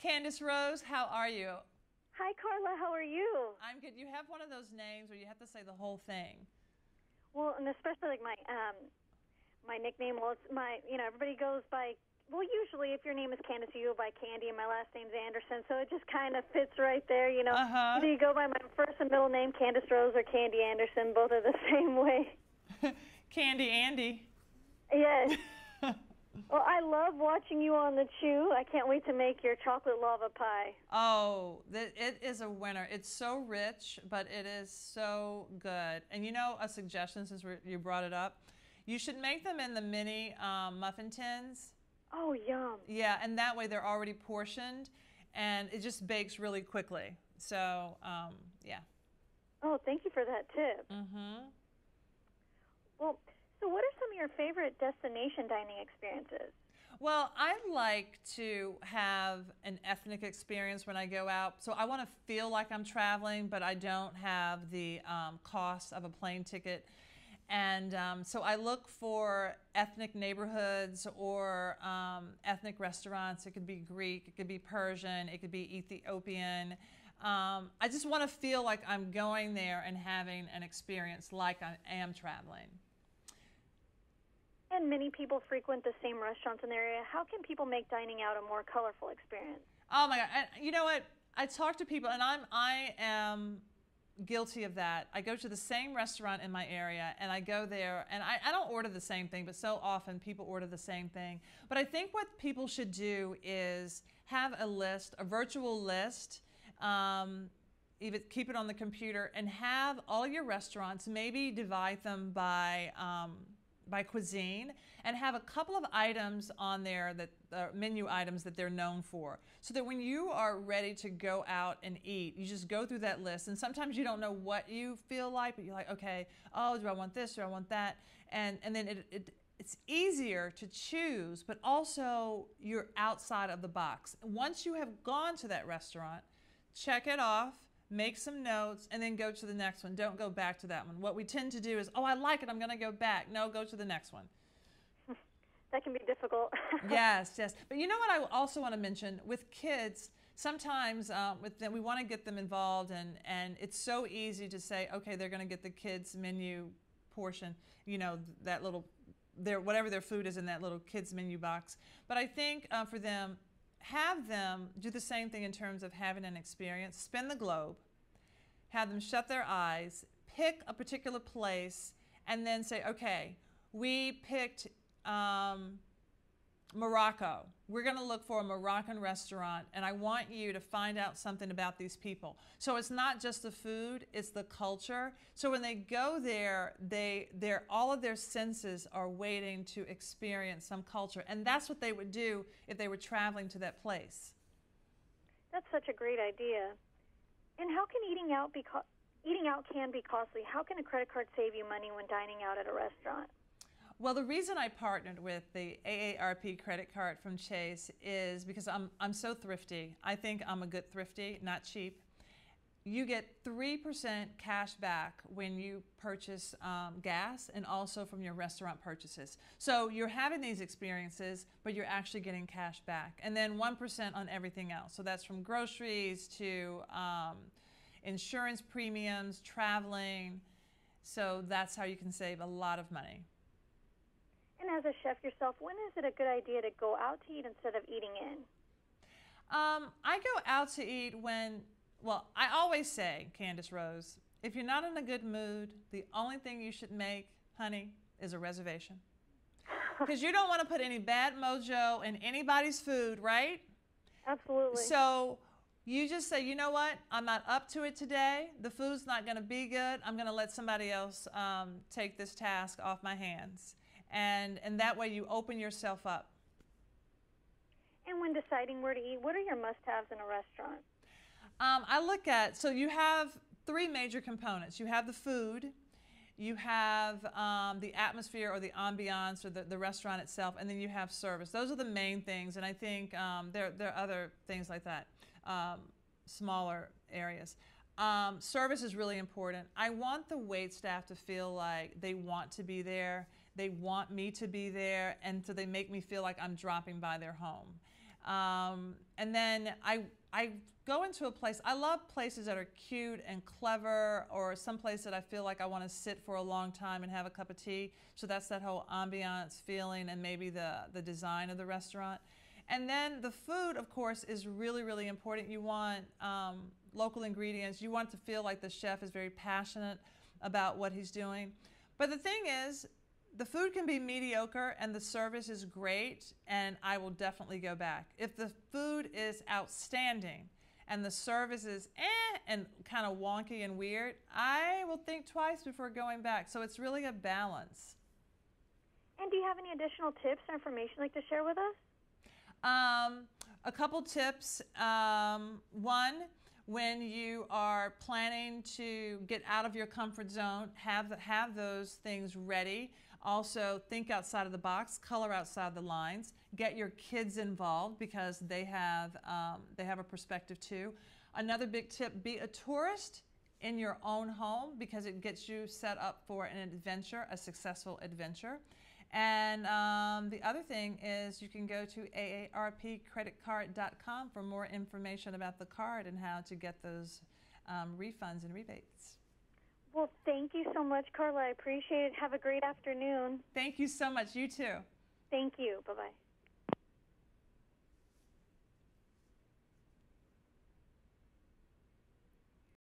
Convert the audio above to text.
Candace Rose, how are you? Hi, Carla. How are you? I'm good. You have one of those names where you have to say the whole thing. Well, and especially like my nickname. Well, it's my everybody goes by. Well, usually if your name is Candace, you go by Candy, and my last name's Anderson, so it just kind of fits right there. Either you go by my first and middle name, Candace Rose, or Candy Anderson. Both are the same way. Candy Andy. Yes. Well, I love watching you on the chew. I can't wait to make your chocolate lava pie. Oh, it is a winner. It's so rich, but it is so good. And a suggestion since you brought it up, you should make them in the mini muffin tins. Oh, yum. Yeah, and that way they're already portioned, and it just bakes really quickly. So, yeah. Oh, thank you for that tip. Mm-hmm. Well, so what are some of your favorite destination dining experiences? Well, I like to have an ethnic experience when I go out. So I want to feel like I'm traveling, but I don't have the cost of a plane ticket. And so I look for ethnic neighborhoods or ethnic restaurants. It could be Greek, it could be Persian, it could be Ethiopian. I just want to feel like I'm going there and having an experience like I am traveling. And many people frequent the same restaurants in the area. How can people make dining out a more colorful experience? Oh my God! And you know what? I talk to people, and I am guilty of that. I go to the same restaurant in my area, and I go there, and I don't order the same thing, but so often people order the same thing. But I think what people should do is have a list, a virtual list. Even keep it on the computer, and have all your restaurants. Maybe divide them by cuisine, and have a couple of items on there, that menu items that they're known for, so that when you are ready to go out and eat, you just go through that list. And sometimes you don't know what you feel like, but you're like, okay, oh, do I want this, do I want that? And then it's easier to choose, but also you're outside of the box. Once you have gone to that restaurant, check it off, make some notes, and then go to the next one. Don't go back to that one. What we tend to do is, oh, I like it, I'm going to go back. No, go to the next one. That can be difficult. Yes, yes. But you know what I also want to mention? With kids, sometimes with them, we want to get them involved, and it's so easy to say, okay, they're going to get the kids' menu portion, that little, whatever their food is in that little kids' menu box. But I think for them, have them do the same thing in terms of having an experience. Spin the globe, have them shut their eyes, pick a particular place, and then say, okay, we picked Morocco. We're going to look for a Moroccan restaurant, and I want you to find out something about these people. So it's not just the food, it's the culture. So when they go there, all of their senses are waiting to experience some culture. And that's what they would do if they were traveling to that place. That's such a great idea. And how can eating out can be costly? How can a credit card save you money when dining out at a restaurant? Well, the reason I partnered with the AARP credit card from Chase is because I'm so thrifty. I think I'm a good thrifty, not cheap. You get 3% cash back when you purchase gas, and also from your restaurant purchases. So you're having these experiences, but you're actually getting cash back. And then 1% on everything else. So that's from groceries to insurance premiums, traveling. So that's how you can save a lot of money. And as a chef yourself, when is it a good idea to go out to eat instead of eating in? I go out to eat when, well, I always say, Candace Rose, if you're not in a good mood, the only thing you should make, honey, is a reservation. Because you don't want to put any bad mojo in anybody's food, right? Absolutely. So you just say, you know what, I'm not up to it today. The food's not going to be good. I'm going to let somebody else take this task off my hands. And that way you open yourself up. And when deciding where to eat, what are your must-haves in a restaurant? I look at, so you have three major components. You have the food, you have the atmosphere or the ambiance or the restaurant itself, and then you have service. Those are the main things, and I think there are other things like that, smaller areas. Service is really important. I want the wait staff to feel like they want to be there, they want me to be there, and so they make me feel like I'm dropping by their home. And then I go into a place, I love places that are cute and clever, or some place that I feel like I want to sit for a long time and have a cup of tea. So that's that whole ambiance feeling and maybe the design of the restaurant. And then the food, of course, is really, really important. You want local ingredients. You want to feel like the chef is very passionate about what he's doing. But the thing is, the food can be mediocre and the service is great, and I will definitely go back. If the food is outstanding and the service is and kind of wonky and weird, I will think twice before going back. So it's really a balance. And do you have any additional tips or information you'd like to share with us? A couple tips. One, when you are planning to get out of your comfort zone, have those things ready. Also, think outside of the box, color outside the lines. Get your kids involved because they have a perspective too. Another big tip, be a tourist in your own home because it gets you set up for an adventure, a successful adventure. And the other thing is you can go to aarpcreditcard.com for more information about the card and how to get those refunds and rebates. Well, thank you so much, Carla. I appreciate it. Have a great afternoon. Thank you so much. You too. Thank you. Bye-bye.